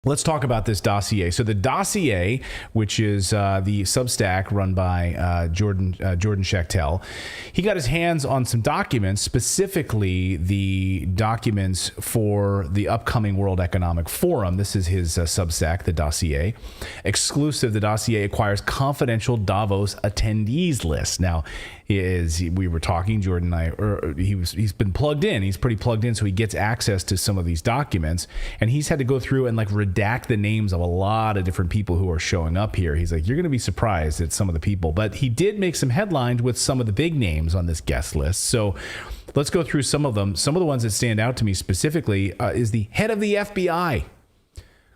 Let's talk about this dossier. So the dossier, which is the Substack run by Jordan Schachtel, he got his hands on some documents, specifically the documents for the upcoming World Economic Forum. This is his Substack, the dossier. Exclusive, the dossier acquires confidential Davos attendees list. Now, we were talking, Jordan and I, he's been plugged in. He's pretty plugged in, so he gets access to some of these documents, and he's had to go through and redact the names of a lot of different people who are showing up here. He's like, you're going to be surprised at some of the people, but he did make some headlines with some of the big names on this guest list. So let's go through some of them. Some of the ones that stand out to me specifically is the head of the FBI,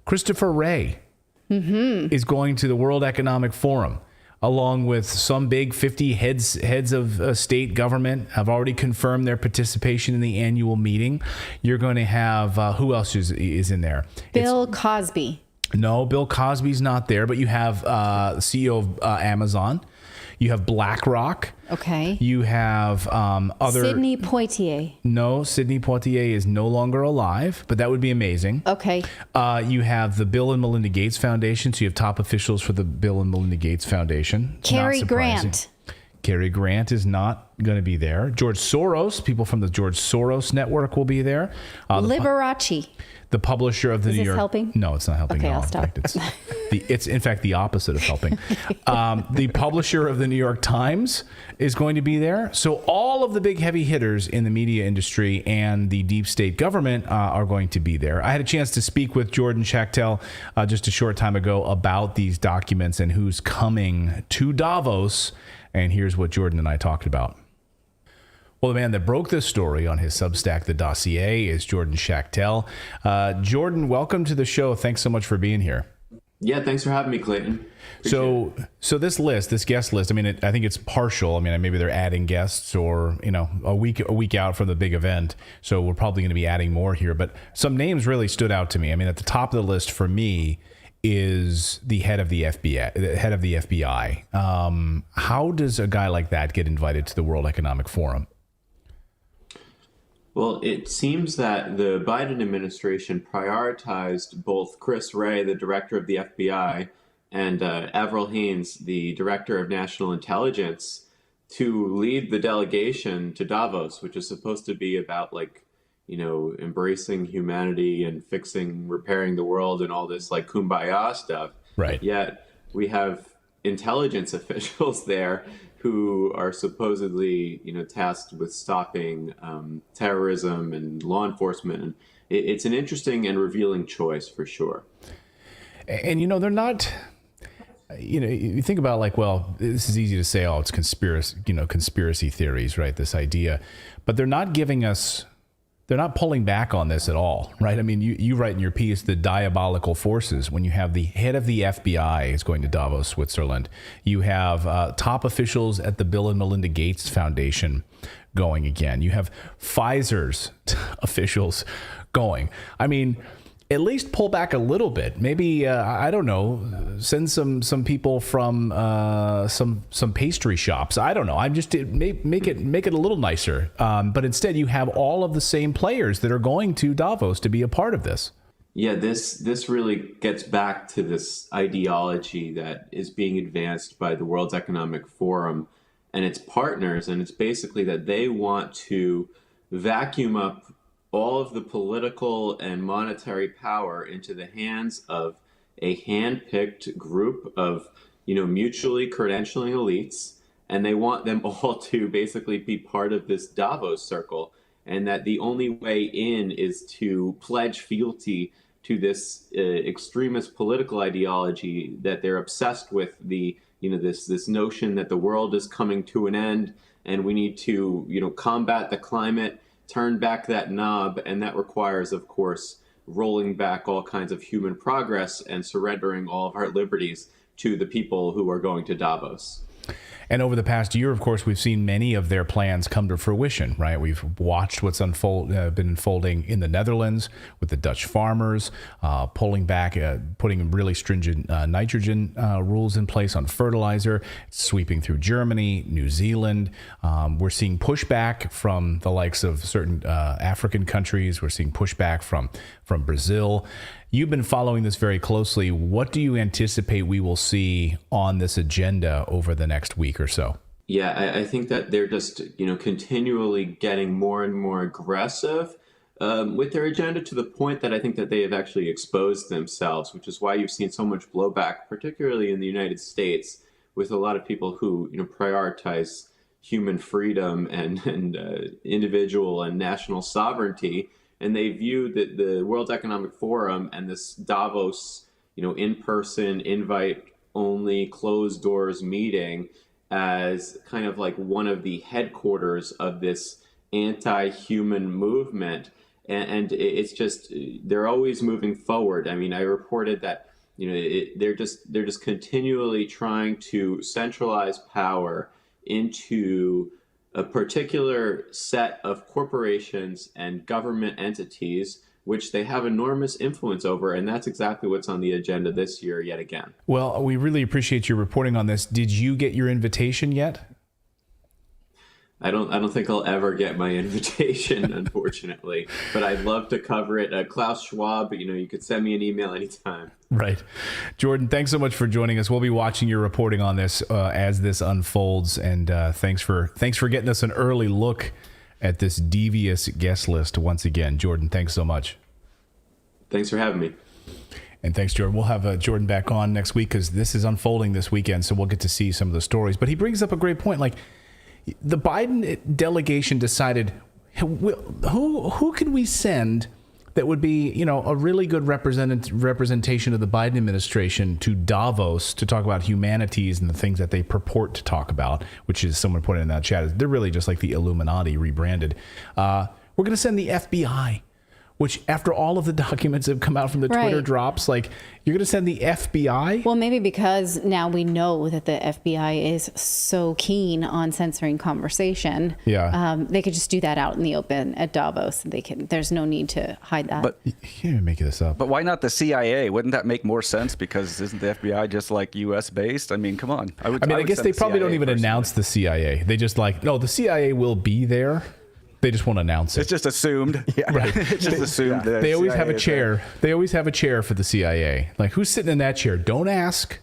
Christopher Wray, is going to the World Economic Forum, along with some big 50 heads of state government have already confirmed their participation in the annual meeting. You're going to have, who else is in there? Bill Cosby. No, Bill Cosby's not there, but you have the CEO of Amazon. You have BlackRock. Okay. You have other... Sidney Poitier. No, Sidney Poitier is no longer alive, but that would be amazing. Okay. You have the Bill and Melinda Gates Foundation, so you have top officials for the Bill and Melinda Gates Foundation. Cary Grant. Cary Grant is not going to be there. George Soros, people from the George Soros Network will be there. Liberace. The publisher of the New York... Is this helping? No, it's not helping okay, at all. I'll stop. It's in fact the opposite of helping. The publisher of the New York Times is going to be there. So all of the big heavy hitters in the media industry and the deep state government are going to be there. I had a chance to speak with Jordan Schachtel just a short time ago about these documents and who's coming to Davos. And here's what Jordan and I talked about. Well, the man that broke this story on his Substack, The Dossier, is Jordan Schachtel. Jordan, welcome to the show. Thanks so much for being here. Yeah, thanks for having me, Clayton. So this guest list, I mean, I think it's partial. I mean, maybe they're adding guests or, a week out from the big event. So we're probably going to be adding more here. But some names really stood out to me. I mean, at the top of the list for me is the head of the FBI. How does a guy like that get invited to the World Economic Forum? Well, it seems that the Biden administration prioritized both Chris Wray, the director of the FBI, and Avril Haines, the director of national intelligence, to lead the delegation to Davos, which is supposed to be about embracing humanity and repairing the world and all this kumbaya stuff. Right. Yet we have intelligence officials there who are supposedly, tasked with stopping terrorism and law enforcement. And it's an interesting and revealing choice for sure. And, they're not, you think about this is easy to say, it's conspiracy theories, right? This idea, but they're not pulling back on this at all, right? I mean, you write in your piece the diabolical forces when you have the head of the FBI is going to Davos, Switzerland. You have top officials at the Bill and Melinda Gates Foundation going again. You have Pfizer's officials going. I mean, at least pull back a little bit. Maybe I don't know. Send some people from some pastry shops. I don't know. I'm just make it a little nicer. But instead, you have all of the same players that are going to Davos to be a part of this. Yeah, this really gets back to this ideology that is being advanced by the World Economic Forum and its partners, and it's basically that they want to vacuum up all of the political and monetary power into the hands of a hand-picked group of, mutually credentialing elites, and they want them all to basically be part of this Davos circle, and that the only way in is to pledge fealty to this extremist political ideology that they're obsessed with, this notion that the world is coming to an end and we need to, combat the climate, turn back that knob, and that requires, of course, rolling back all kinds of human progress and surrendering all of our liberties to the people who are going to Davos. And over the past year, of course, we've seen many of their plans come to fruition, right? We've watched what's been unfolding in the Netherlands with the Dutch farmers, pulling back, putting really stringent nitrogen rules in place on fertilizer, sweeping through Germany, New Zealand. We're seeing pushback from the likes of certain African countries. We're seeing pushback from Brazil. You've been following this very closely. What do you anticipate we will see on this agenda over the next week or so? Yeah, I think that they're just, continually getting more and more aggressive with their agenda, to the point that I think that they have actually exposed themselves, which is why you've seen so much blowback, particularly in the United States, with a lot of people who, prioritize human freedom and individual and national sovereignty. And they view the World Economic Forum and this Davos, in-person, invite-only, closed-doors meeting as kind of like one of the headquarters of this anti-human movement. And it's just, they're always moving forward. I mean, I reported that, they're just continually trying to centralize power into a particular set of corporations and government entities, which they have enormous influence over. And that's exactly what's on the agenda this year yet again. Well, we really appreciate your reporting on this. Did you get your invitation yet? I don't think I'll ever get my invitation, unfortunately, but I'd love to cover it. Klaus Schwab, you could send me an email anytime. Right. Jordan, thanks so much for joining us. We'll be watching your reporting on this as this unfolds. And thanks for getting us an early look at this devious guest list once again. Jordan, thanks so much. Thanks for having me. And thanks, Jordan. We'll have Jordan back on next week because this is unfolding this weekend, so we'll get to see some of the stories. But he brings up a great point. Like, the Biden delegation decided, who can we send that would be, a really good representation of the Biden administration to Davos to talk about humanities and the things that they purport to talk about, which is, someone put in that chat, they're really just like the Illuminati rebranded. We're going to send the FBI, which, after all of the documents have come out from the Twitter drops, like, you're going to send the FBI? Well, maybe because now we know that the FBI is so keen on censoring conversation. Yeah. They could just do that out in the open at Davos. There's no need to hide that. But you can't even make this up. But why not the CIA? Wouldn't that make more sense? Because isn't the FBI just like U.S. based? I mean, come on. I guess they probably don't even announce the CIA. They just no, the CIA will be there. They just won't announce it. It's just assumed. Yeah. Right. It's just assumed. They always have a chair. They always have a chair for the CIA. Like, who's sitting in that chair? Don't ask.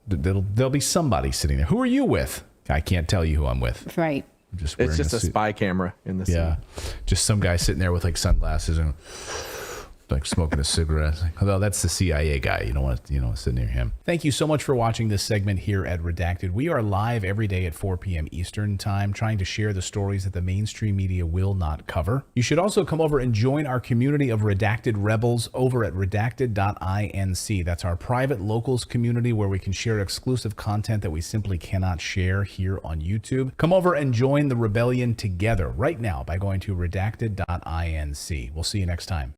There'll be somebody sitting there. Who are you with? I can't tell you who I'm with. Right. It's just a spy camera in the scene. Just some guy sitting there with like sunglasses and like smoking a cigarette. Although that's the CIA guy. You don't want to sit near him. Thank you so much for watching this segment here at Redacted. We are live every day at 4 p.m. Eastern time, trying to share the stories that the mainstream media will not cover. You should also come over and join our community of Redacted Rebels over at redacted.inc. That's our private locals community where we can share exclusive content that we simply cannot share here on YouTube. Come over and join the rebellion together right now by going to redacted.inc. We'll see you next time.